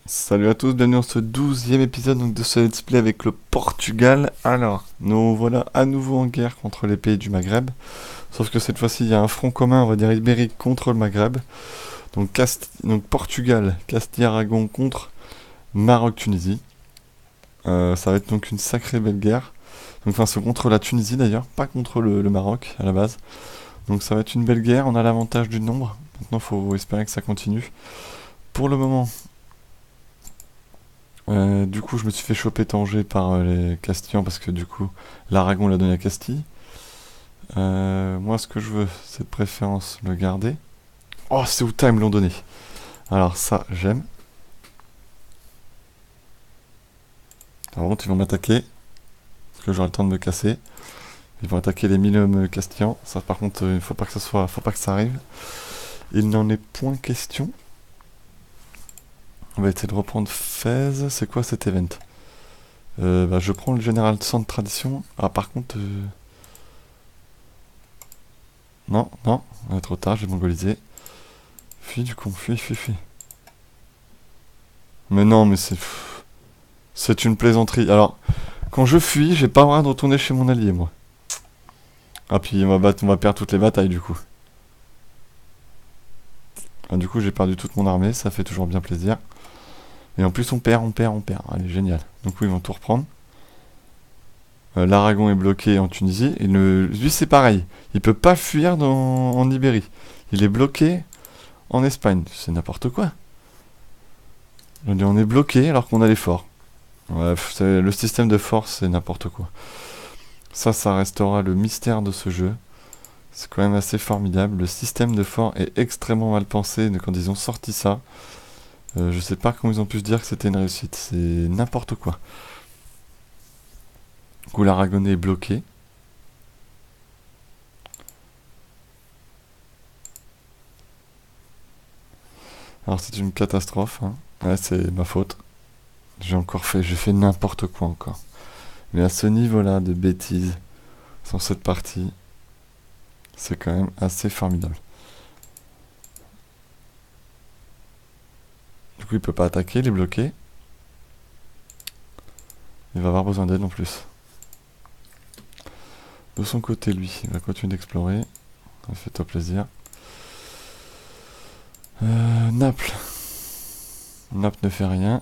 Salut à tous, bienvenue dans ce 12e épisode donc, de ce let's play avec le Portugal. Alors, nous voilà à nouveau en guerre contre les pays du Maghreb. Sauf que cette fois-ci, il y a un front commun, on va dire ibérique, contre le Maghreb. Donc, donc Portugal, Castille-Aragon contre Maroc-Tunisie. Ça va être donc une sacrée belle guerre. Donc, enfin, c'est contre la Tunisie d'ailleurs, pas contre le Maroc à la base. Donc, ça va être une belle guerre, on a l'avantage du nombre. Maintenant, il faut espérer que ça continue. Pour le moment, du coup, je me suis fait choper Tanger par les Castillans parce que du coup, l'Aragon l'a donné à Castille. Moi, ce que je veux, c'est de préférence le garder. Oh, c'est où time l'ont donné. Alors ça, j'aime. Par contre, ils vont m'attaquer. Parce que j'aurai le temps de me casser. Ils vont attaquer les mille Castillans. Ça, par contre, il faut pas que ça soit, faut pas que ça arrive. Il n'en est point question. On va essayer de reprendre Fès. C'est quoi cet event? Je prends le général sans de tradition. Ah, par contre, non, non, trop tard, j'ai mongolisé. Fuis du con, fuis, fuis, fuis. Mais non, mais c'est une plaisanterie. Alors, quand je fuis, j'ai pas le droit de retourner chez mon allié, moi. Ah, puis on va perdre toutes les batailles, du coup. Ah, du coup, j'ai perdu toute mon armée, ça fait toujours bien plaisir. Et en plus, on perd, on perd, on perd. Allez, génial. Donc oui, ils vont tout reprendre. L'Aragon est bloqué en Tunisie. Et lui, c'est pareil. Il peut pas fuir en Ibérie. Il est bloqué en Espagne. C'est n'importe quoi. On est bloqué alors qu'on a les forts. Ouais, le système de force, c'est n'importe quoi. Ça restera le mystère de ce jeu. C'est quand même assez formidable. Le système de fort est extrêmement mal pensé quand ils ont sorti ça. Je sais pas comment ils ont pu se dire que c'était une réussite. C'est n'importe quoi. Du coup, l'Aragonais est bloqué. Alors c'est une catastrophe, hein. Ouais, c'est ma faute. J'ai fait n'importe quoi encore. Mais à ce niveau-là de bêtises sur cette partie, c'est quand même assez formidable. Du coup, il peut pas attaquer, il est bloqué. Il va avoir besoin d'aide en plus. De son côté, lui, il va continuer d'explorer. Fais-toi plaisir. Naples. Naples ne fait rien.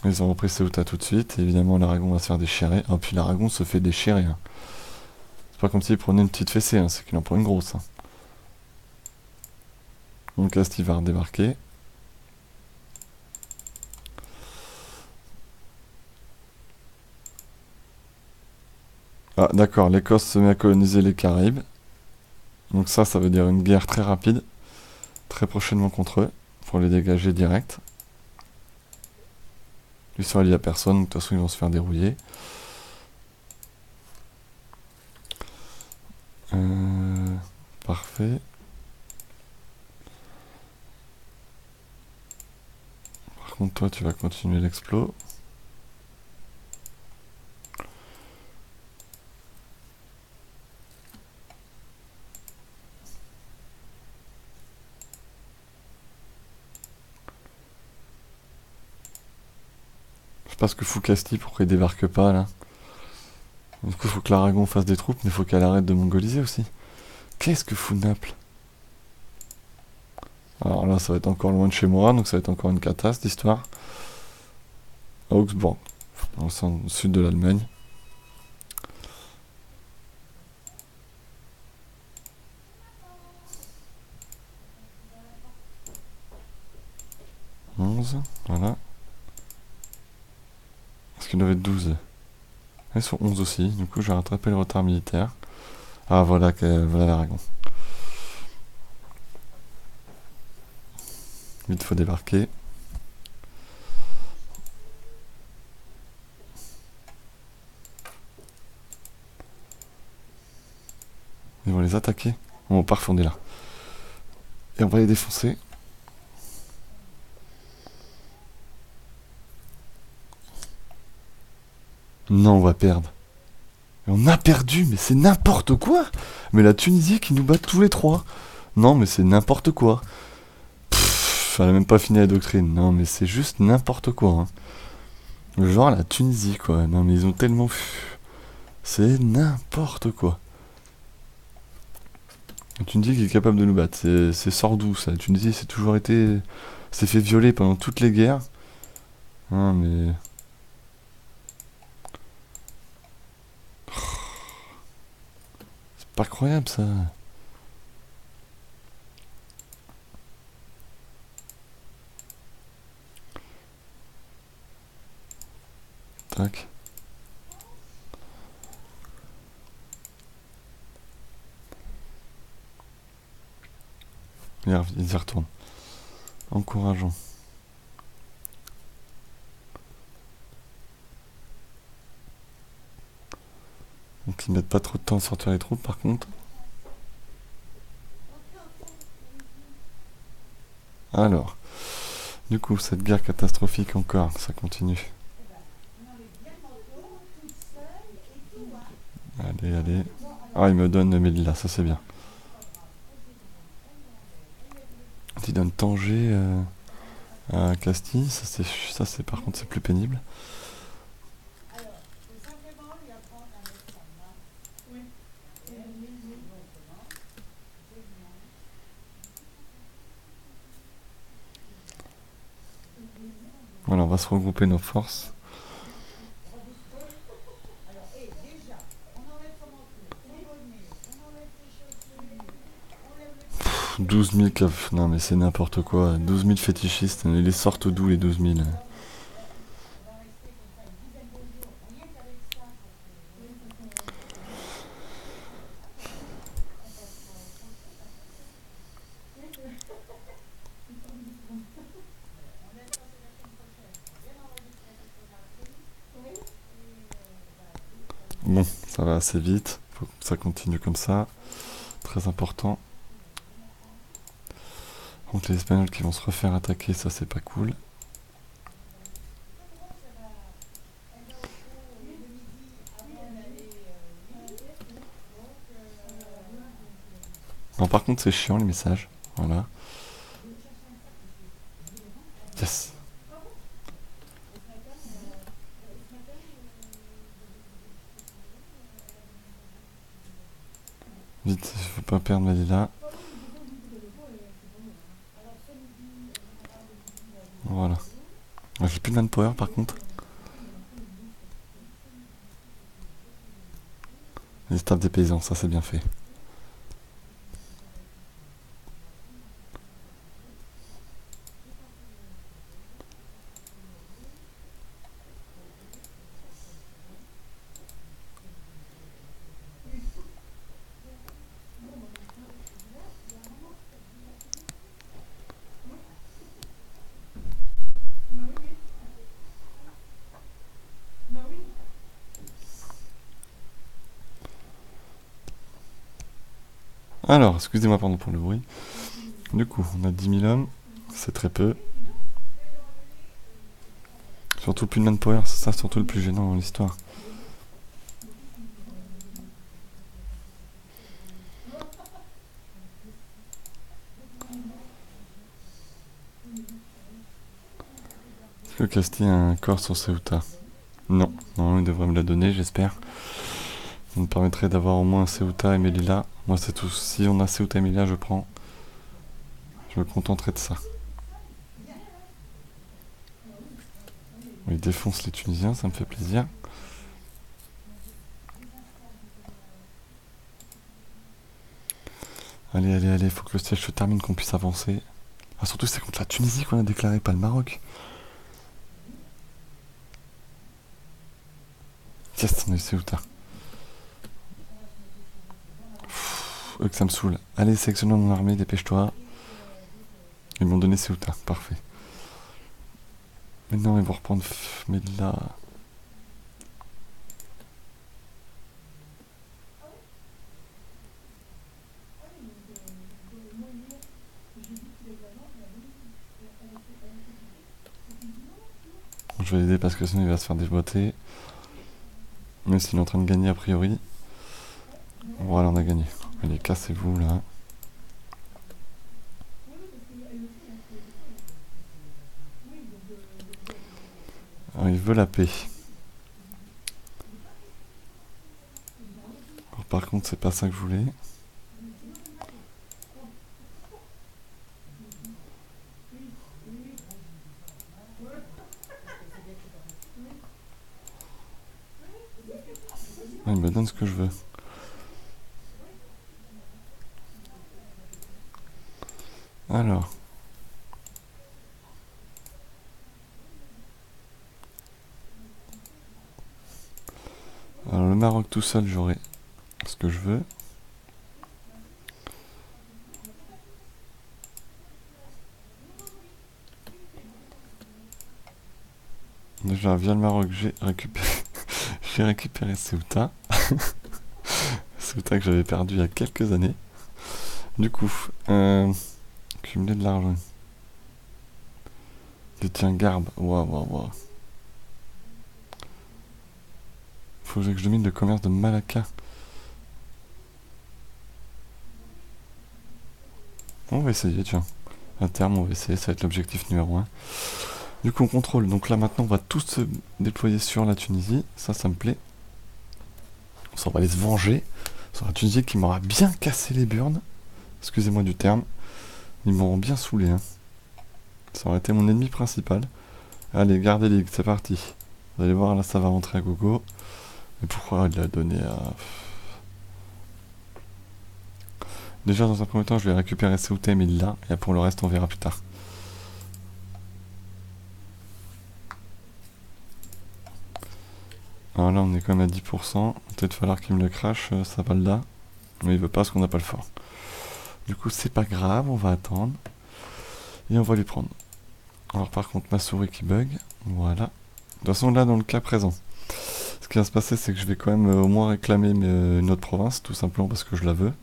Ils ont repris Ceuta tout de suite. Et évidemment, l'Aragon va se faire déchirer. Oh, puis l'Aragon se fait déchirer, hein. C'est pas comme s'il prenait une petite fessée, hein. C'est qu'il en prend une grosse, hein. Donc Castille va redébarquer. Ah, d'accord, l'Écosse se met à coloniser les Caraïbes. Donc ça veut dire une guerre très rapide. Très prochainement contre eux. Pour les dégager direct. Ils sont alliés à personne, donc de toute façon ils vont se faire dérouiller. Parfait. Par contre toi tu vas continuer l'explo. Je sais pas ce que fout Castille, pourquoi il débarque pas là. Du coup il faut que l'Aragon fasse des troupes, mais il faut qu'elle arrête de mongoliser aussi. Qu'est-ce que fout Naples? Alors là ça va être encore loin de chez moi, donc ça va être encore une cata cette histoire. Augsbourg, dans le sud de l'Allemagne. Voilà. Parce qu'il devait être 12. Ils sont 11 aussi, du coup je vais rattraper le retard militaire. Ah voilà, voilà l'Aragon. Vite faut débarquer. Ils vont les attaquer. On va pas refonder là. Et on va les défoncer. Non, on va perdre. Et on a perdu, mais c'est n'importe quoi. Mais la Tunisie qui nous bat tous les trois. Non, mais c'est n'importe quoi. Elle a même pas fini la doctrine. Non, mais c'est juste n'importe quoi. Hein. Genre la Tunisie, quoi. Non, mais ils ont tellement... C'est n'importe quoi. La Tunisie qui est capable de nous battre. C'est Sordou, ça. La Tunisie, c'est toujours été... s'est fait violer pendant toutes les guerres. Non, mais... C'est pas croyable, ça. Tac. Regarde, ils y retournent. Encourageant. Donc ils mettent pas trop de temps à sortir les troupes par contre. Alors, du coup, cette guerre catastrophique encore, ça continue. Allez, allez. Ah, il me donne Melilla, ça c'est bien. Il donne Tanger à Castille, ça c'est par contre c'est plus pénible. Voilà, on va se regrouper nos forces. 12 000 keufs, non mais c'est n'importe quoi. 12 000 fétichistes, ils les sortent d'où les 12 000? Bon, ça va assez vite, faut que ça continue comme ça. Très important. Donc les Espagnols qui vont se refaire attaquer, ça c'est pas cool. Bon, par contre c'est chiant les messages, voilà. Yes. Vite, je veux pas perdre Melilla. Voilà. J'ai plus de manpower par contre. Les staffs des paysans, ça c'est bien fait. Alors, excusez-moi pardon pour le bruit. Du coup, on a 10 000 hommes, c'est très peu. Surtout plus de manpower, c'est ça surtout le plus gênant dans l'histoire. Est-ce que Castille a un corps sur Ceuta? Non, non, il devrait me la donner, j'espère. Ça me permettrait d'avoir au moins Ceuta et Melilla. Moi, c'est tout. Si on a Ceuta et Melilla, je prends. Je me contenterai de ça. Il défonce les Tunisiens, ça me fait plaisir. Allez, allez, allez, faut que le siège se termine, qu'on puisse avancer. Ah, surtout, c'est contre la Tunisie qu'on a déclaré, pas le Maroc. Yes, on a eu Ceuta. Eux que ça me saoule. Allez, sélectionnons mon armée, dépêche-toi. Ils m'ont donné Ceuta, parfait. Mais non, ils vont reprendre Melilla. Je vais l'aider parce que sinon il va se faire déboîter. Même s'il est en train de gagner a priori. Voilà, on a gagné. Allez, cassez-vous là. Alors, il veut la paix. Alors, par contre, c'est pas ça que je voulais. Ah, il me donne ce que je veux. Alors. Alors, le Maroc tout seul, j'aurai ce que je veux. Déjà, via le Maroc, j'ai récupéré, j'ai récupéré Ceuta. Ceuta que j'avais perdu il y a quelques années. Du coup, cumuler de l'argent. Détient Garbe. Waouh, waouh, waouh. Faut que je domine le commerce de Malacca. On va essayer, tiens. À terme, on va essayer, ça va être l'objectif numéro 1. Du coup, on contrôle. Donc là, maintenant, on va tous se déployer sur la Tunisie. Ça me plaît. Ça, on va aller se venger sur la Tunisie qui m'aura bien cassé les burnes. Excusez-moi du terme. Ils m'auront bien saoulé. Hein. Ça aurait été mon ennemi principal. Allez, gardez ligue, c'est parti. Vous allez voir, là, ça va rentrer à gogo. Mais pourquoi il l'a donné à... Déjà, dans un premier temps, je vais récupérer Ceuta et Melilla. Et pour le reste, on verra plus tard. Alors là, on est quand même à 10%. Peut-être falloir qu'il me le crache, ça va là. Mais il veut pas parce qu'on n'a pas le fort. Du coup, c'est pas grave, on va attendre. Et on va lui prendre. Alors par contre, ma souris qui bug. Voilà. De toute façon, là, dans le cas présent, ce qui va se passer, c'est que je vais quand même au moins réclamer une autre province, tout simplement parce que je la veux.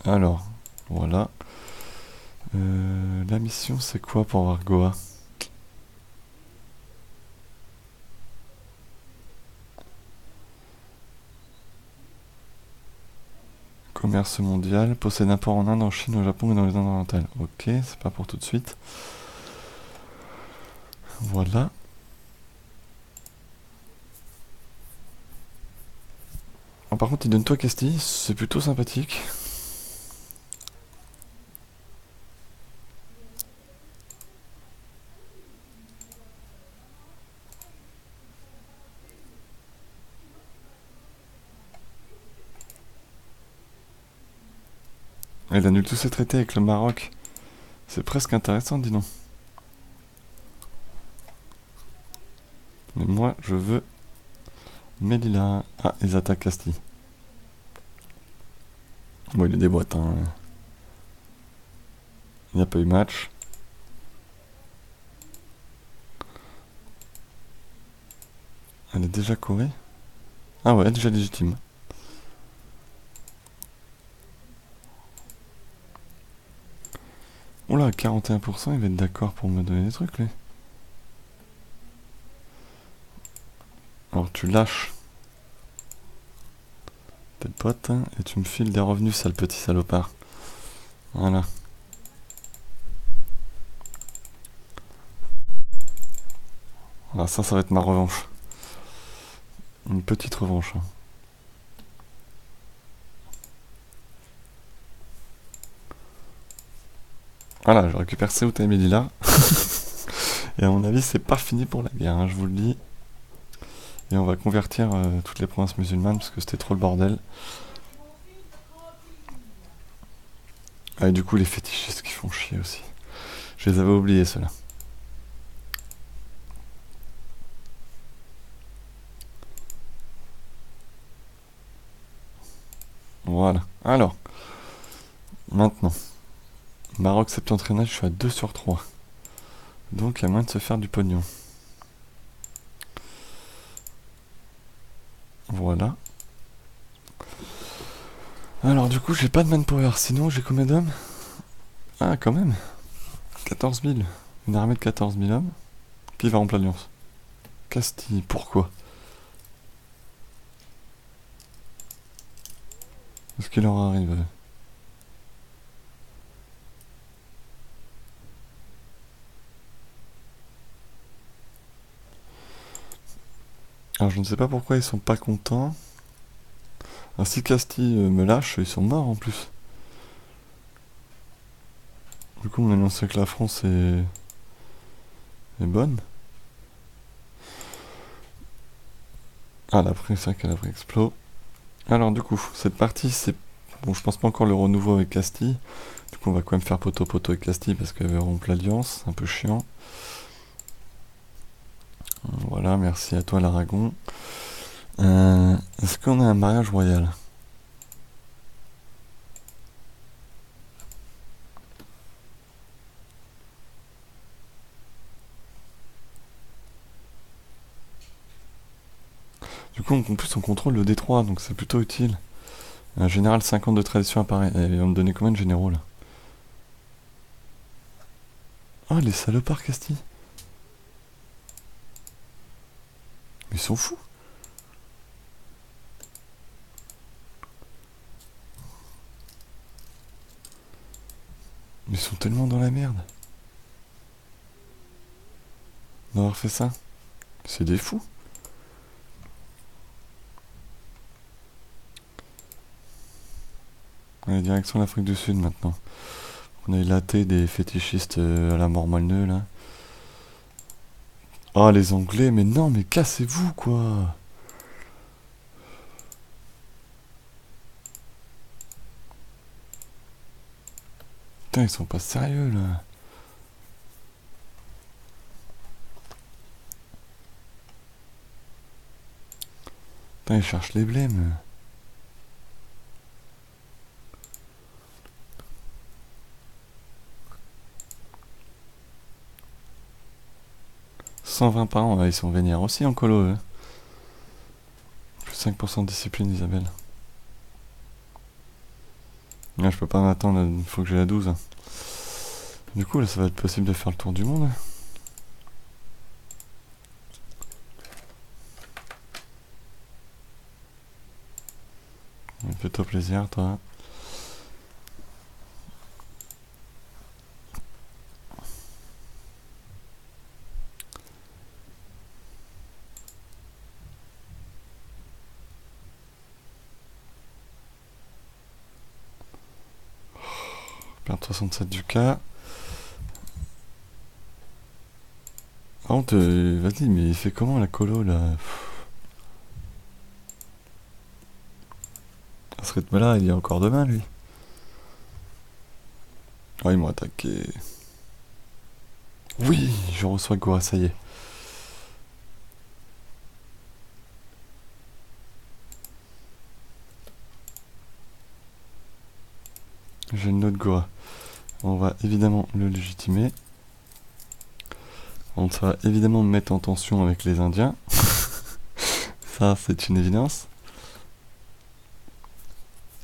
Alors, voilà. La mission, c'est quoi pour avoir Goa? Commerce mondial, possède un port en Inde, en Chine, au Japon et dans les Indes orientales. Ok, c'est pas pour tout de suite. Voilà. Oh, par contre, il donne toi Castille, c'est plutôt sympathique. Il annule tous ses traités avec le Maroc. C'est presque intéressant, dis donc. Mais moi, je veux Melilla. Ah, ils attaquent Castille. Bon, il est des boîtes, hein. Il n'y a pas eu match. Elle est déjà Corée? Ah ouais, déjà légitime. Oula, 41%, il va être d'accord pour me donner des trucs, lui. Alors tu lâches tes potes, hein, et tu me files des revenus, sale petit salopard. Voilà. Alors ça va être ma revanche. Une petite revanche. Hein. Voilà, je récupère Ceuta et Melilla. Et à mon avis, c'est pas fini pour la guerre, hein, je vous le dis. Et on va convertir toutes les provinces musulmanes parce que c'était trop le bordel. Ah, et du coup, les fétichistes qui font chier aussi. Je les avais oubliés, ceux-là. Voilà. Alors, maintenant, Maroc septentrional, je suis à 2 sur 3. Donc, il y a moyen de se faire du pognon. Voilà. Alors, du coup, j'ai pas de manpower. Sinon, j'ai combien d'hommes? Ah, quand même. 14 000. Une armée de 14 000 hommes. Qui va en plein alliance? Castille, pourquoi? Qu'est-ce qui leur arrive? Alors je ne sais pas pourquoi ils sont pas contents. Alors si Castille me lâche, ils sont morts en plus. Du coup on annonçait que la France est bonne. Ah, elle a pris ça qu'elle a pris explos. Alors du coup, cette partie c'est... Bon, je pense pas encore le renouveau avec Castille. Du coup on va quand même faire poteau-poteau avec Castille parce qu'elle veut rompre l'alliance. Un peu chiant. Voilà, merci à toi l'Aragon. Est-ce qu'on a un mariage royal? Du coup, en plus, on contrôle le Détroit, donc c'est plutôt utile. Un général 50 de tradition apparaît. Et on me donnait combien de généraux là? Ah, les salopards Castille. Mais ils sont fous. Mais ils sont tellement dans la merde d'avoir fait ça. C'est des fous. Allez, direction l'Afrique du Sud maintenant. On a élaté des fétichistes à la mort moelle là. Ah, les Anglais, mais non, mais cassez-vous quoi. Putain, ils sont pas sérieux là. Putain, ils cherchent les blêmes. 120 par an, ouais, ils sont vénères aussi en colo eux. Plus 5% de discipline Isabelle. Là, je peux pas m'attendre, il faut que j'ai la 12. Du coup, là, ça va être possible de faire le tour du monde. Fais-toi plaisir, toi. Perdre 67 du cas. Par contre, vas-y, mais il fait comment la colo là? À ce rythme-là, il y a encore demain lui. Ah, ils m'ont attaqué. Oui, je reçois Goa, ça y est. J'ai une autre Goa. On va évidemment le légitimer. On va évidemment me mettre en tension avec les Indiens. Ça, c'est une évidence.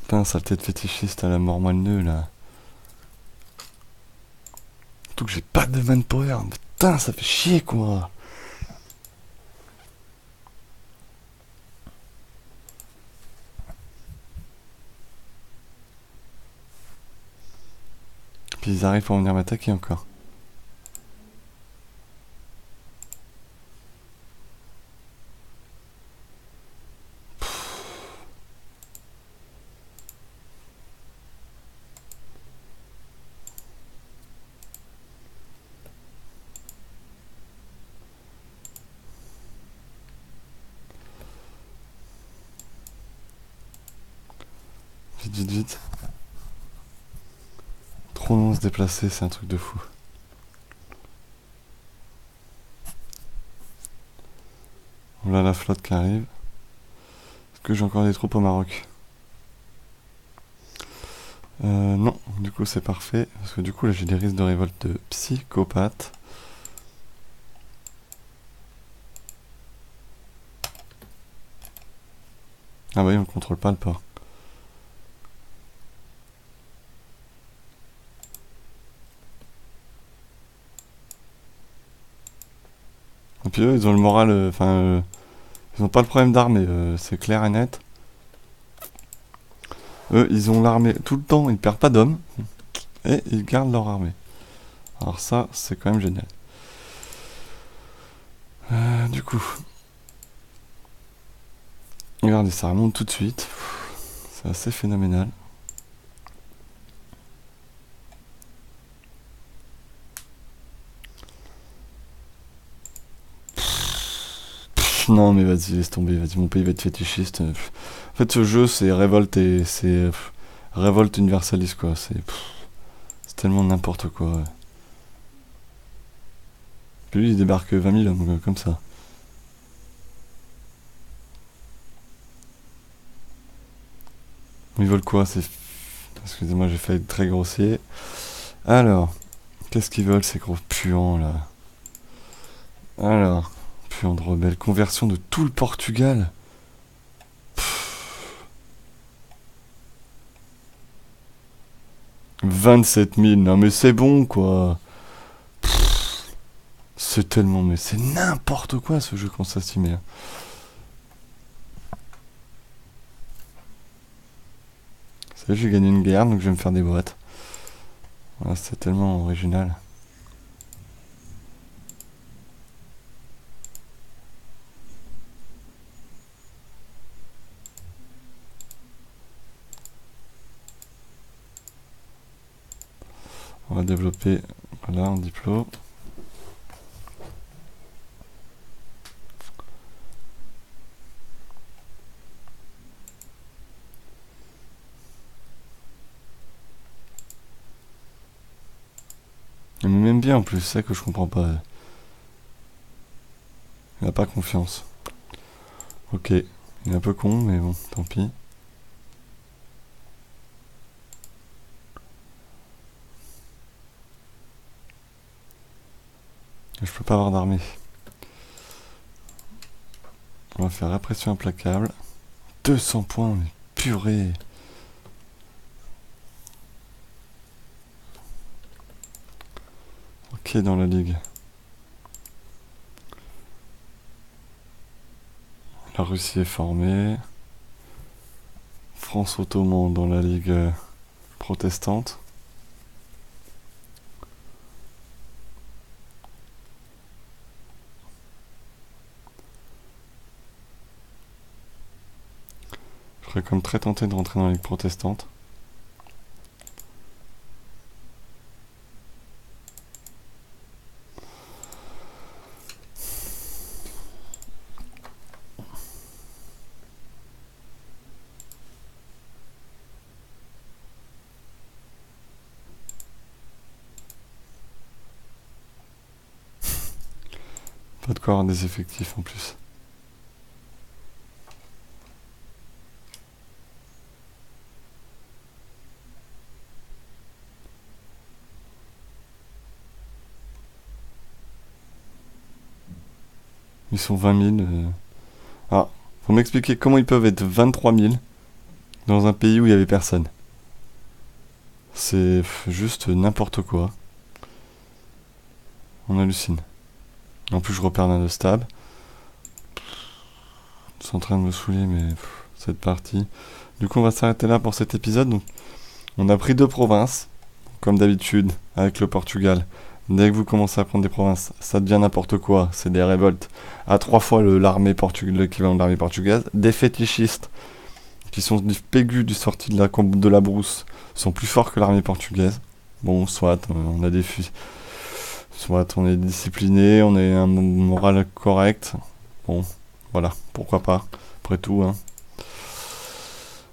Putain, saleté de fétichiste à la mort moelle là. Surtout que j'ai pas de manpower. Putain, ça fait chier quoi. Puis ils arrivent pour venir m'attaquer encore. Vite, vite, vite. Trop long à se déplacer, c'est un truc de fou. Voilà la flotte qui arrive. Est-ce que j'ai encore des troupes au Maroc? Non, du coup c'est parfait. Parce que du coup là j'ai des risques de révolte de psychopathes. Ah bah oui, on contrôle pas le port. Et puis eux, ils ont le moral, ils ont pas le problème d'armes, c'est clair et net. Eux, ils ont l'armée tout le temps, ils perdent pas d'hommes, et ils gardent leur armée. Alors ça, c'est quand même génial. Du coup, regardez, ça remonte tout de suite. C'est assez phénoménal. Non mais vas-y, laisse tomber, vas-y, mon pays va être fétichiste. En fait, ce jeu, c'est révolte et c'est révolte universaliste, quoi. C'est tellement n'importe quoi. Ouais. Puis lui, il débarque 20 000 hommes, comme ça. Ils veulent quoi? Excusez-moi, j'ai fait être très grossier. Alors, qu'est-ce qu'ils veulent, ces gros puants, là? Alors, puants de rebelles. Conversion de tout le Portugal. 27 000, non mais c'est bon, quoi. C'est tellement... Mais c'est n'importe quoi, ce jeu, qu'on s'estimait. C'est j'ai gagné une guerre, donc je vais me faire des boîtes. Voilà, c'est tellement original. On va développer, voilà, un diplôme. Il m'aime bien en plus, c'est ça que je comprends pas. Il a pas confiance. Ok, il est un peu con, mais bon, tant pis. Je peux pas avoir d'armée. On va faire répression implacable. 200 points, mais purée. Ok, dans la ligue. La Russie est formée. France ottoman dans la ligue protestante. Je serais comme très tenté de rentrer dans la ligue protestante. Pas de quoi avoir des effectifs en plus. Ils sont 20 000. Ah, faut m'expliquer comment ils peuvent être 23 000 dans un pays où il y avait personne. C'est juste n'importe quoi. On hallucine. En plus, je repère un de stab. C'est en train de me saouler, mais cette partie. Du coup, on va s'arrêter là pour cet épisode. Donc, on a pris 2 provinces, comme d'habitude, avec le Portugal. Dès que vous commencez à prendre des provinces, ça devient n'importe quoi. C'est des révoltes à 3 fois l'équivalent de l'armée portugaise. Des fétichistes qui sont du pégus du sorti de la brousse sont plus forts que l'armée portugaise. Bon, soit on a des fusils. Soit on est discipliné, on est un moral correct. Bon, voilà, pourquoi pas. Après tout, hein.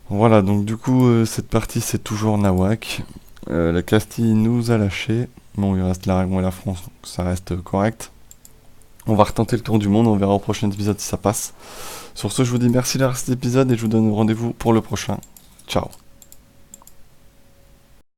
Voilà, donc du coup, cette partie, c'est toujours Nawak. La Castille nous a lâchés. Bon, il reste l'Aragon et la France, donc ça reste correct. On va retenter le tour du monde, on verra au prochain épisode si ça passe. Sur ce, je vous dis merci d'avoir cet épisode et je vous donne rendez-vous pour le prochain. Ciao.